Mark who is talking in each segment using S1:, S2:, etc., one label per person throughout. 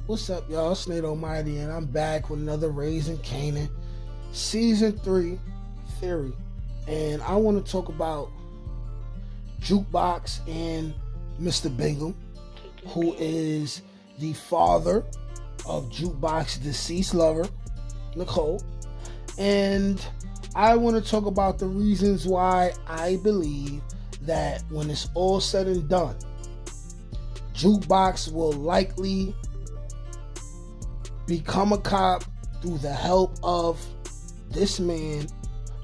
S1: What's up, y'all? It's Nate Almighty, and I'm back with another Raising Kanan, Season 3 Theory. And I want to talk about Jukebox and Mr. Bingham, who is the father of Jukebox's deceased lover, Nicole. And I want to talk about the reasons why I believe that when it's all said and done, Jukebox will likely become a cop through the help of this man,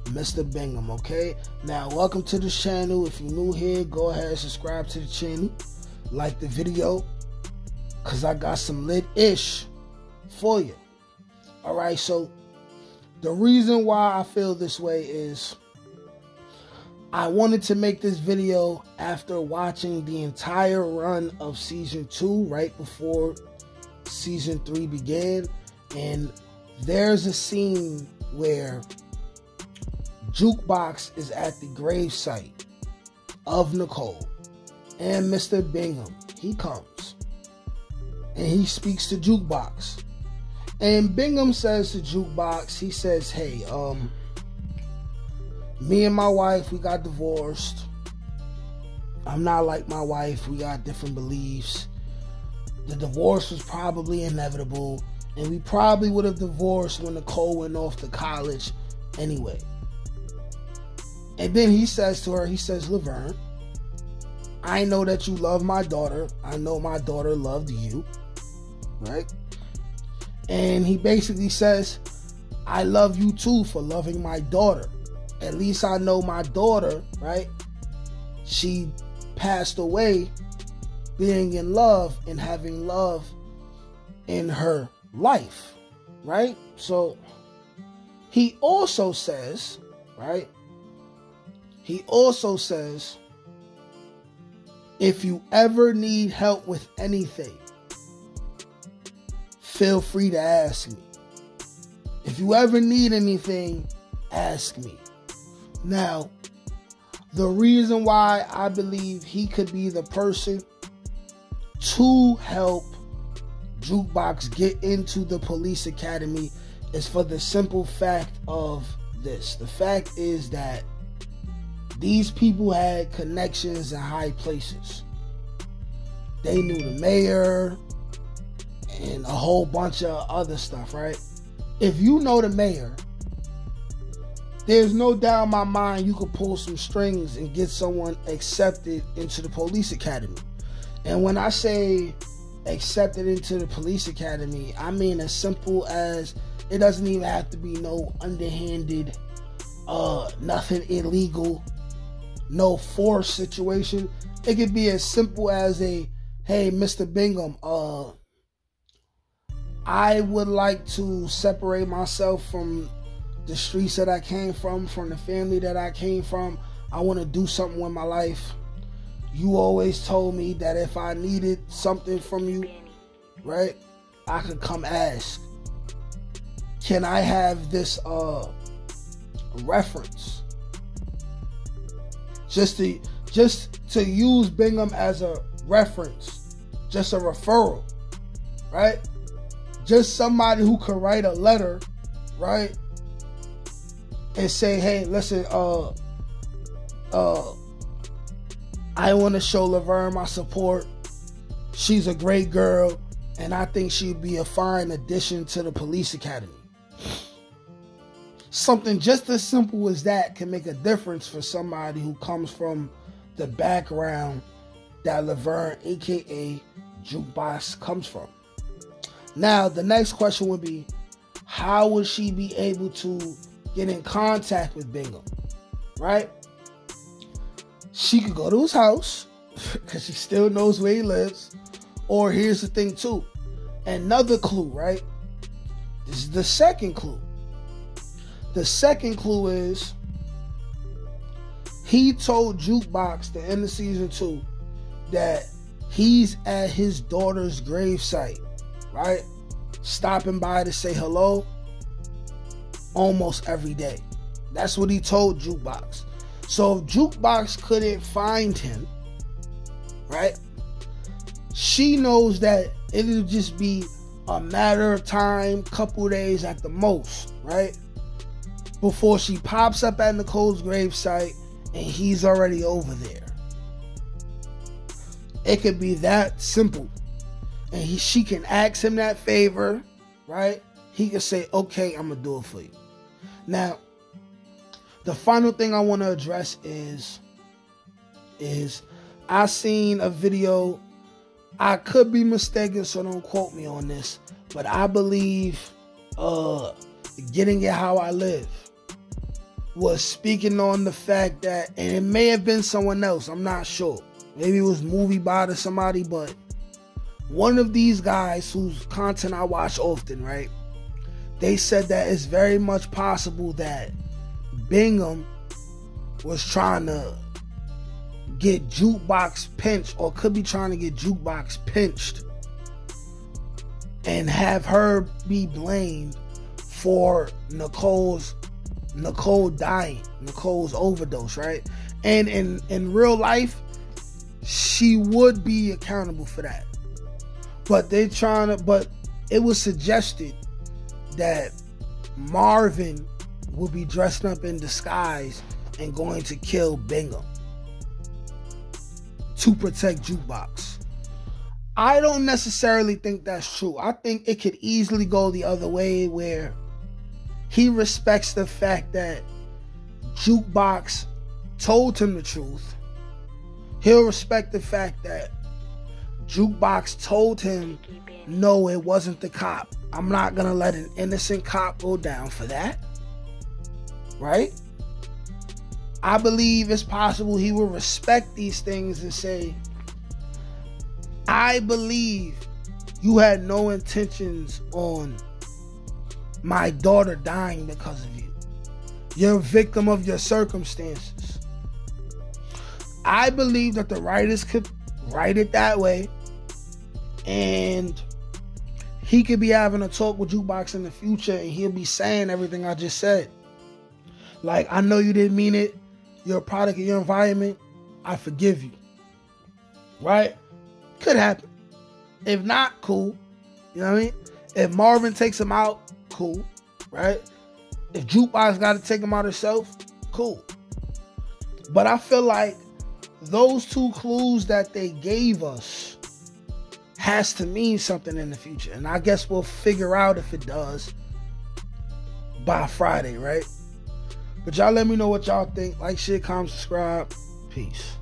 S1: Mr. Bingham, okay? Now, welcome to the channel. If you're new here, go ahead and subscribe to the channel. Like the video, because I got some lit-ish for you. Alright, so the reason why I feel this way is I wanted to make this video after watching the entire run of Season 2 right before Season 3 began, and there's a scene where Jukebox is at the gravesite of Nicole, and Mr. Bingham, he comes and he speaks to Jukebox, and Bingham says to Jukebox, he says, hey, me and my wife, we got divorced. I'm not like my wife, we got different beliefs. The divorce was probably inevitable, and we probably would have divorced when Nicole went off to college anyway. And then he says to her, he says, Laverne, I know that you love my daughter. I know my daughter loved you, right? And he basically says, I love you too for loving my daughter. At least I know my daughter, right? She passed away being in love and having love in her life, right? So he also says, right? He also says, if you ever need help with anything, feel free to ask me. If you ever need anything, ask me. Now, the reason why I believe he could be the person to help Jukebox get into the police academy is for the simple fact of this. The fact is that these people had connections in high places. They knew the mayor and a whole bunch of other stuff, right? If you know the mayor, there's no doubt in my mind you could pull some strings and get someone accepted into the police academy. And when I say accepted into the police academy, I mean as simple as it doesn't even have to be no underhanded, nothing illegal, no force situation. It could be as simple as a, hey, Mr. Bingham, I would like to separate myself from the streets that I came from the family that I came from. I want to do something with my life. You always told me that if I needed something from you, right, I could come ask. Can I have this reference? Just to use Bingham as a reference, just a referral, right? Just somebody who could write a letter, right? And say, hey, listen, I want to show Laverne my support. She's a great girl, and I think she'd be a fine addition to the police academy. Something just as simple as that can make a difference for somebody who comes from the background that Laverne, aka Jukebox, comes from. Now, the next question would be, how would she be able to get in contact with Bingham, right? She could go to his house because she still knows where he lives. Or here's the thing too, another clue, right? This is the second clue. The second clue is he told Jukebox at the end of Season 2 that he's at his daughter's gravesite, right? Stopping by to say hello almost every day. That's what he told Jukebox. So if Jukebox couldn't find him, right, she knows that it'll just be a matter of time, couple days at the most, right? Before she pops up at Nicole's gravesite and he's already over there. It could be that simple. And she can ask him that favor, right? He can say, okay, I'm going to do it for you. Now, the final thing I want to address is I seen a video. I could be mistaken, so don't quote me on this. But I believe Getting It How I Live was speaking on the fact that, and it may have been someone else, I'm not sure. Maybe it was Movie Bot or somebody, but one of these guys whose content I watch often, right? They said that it's very much possible that Bingham was trying to get Jukebox pinched, or could be trying to get Jukebox pinched and have her be blamed for Nicole dying, Nicole's overdose, right? And in real life, she would be accountable for that. But it was suggested that Marvin would be dressed up in disguise and going to kill Bingham to protect Jukebox. I don't necessarily think that's true. I think it could easily go the other way, where he respects the fact that Jukebox told him the truth. He'll respect the fact that Jukebox told him, no, it wasn't the cop. I'm not going to let an innocent cop go down for that. Right? I believe it's possible he will respect these things and say, I believe you had no intentions on my daughter dying because of you. You're a victim of your circumstances. I believe that the writers could write it that way, and he could be having a talk with Jukebox in the future, and he'll be saying everything I just said. Like, I know you didn't mean it. You're a product of your environment. I forgive you. Right? Could happen. If not, cool. You know what I mean? If Marvin takes him out, cool. Right? If Jukebox got to take him out herself, cool. But I feel like those two clues that they gave us has to mean something in the future. And I guess we'll figure out if it does by Friday, right? But y'all let me know what y'all think. Like, share, comment, subscribe. Peace.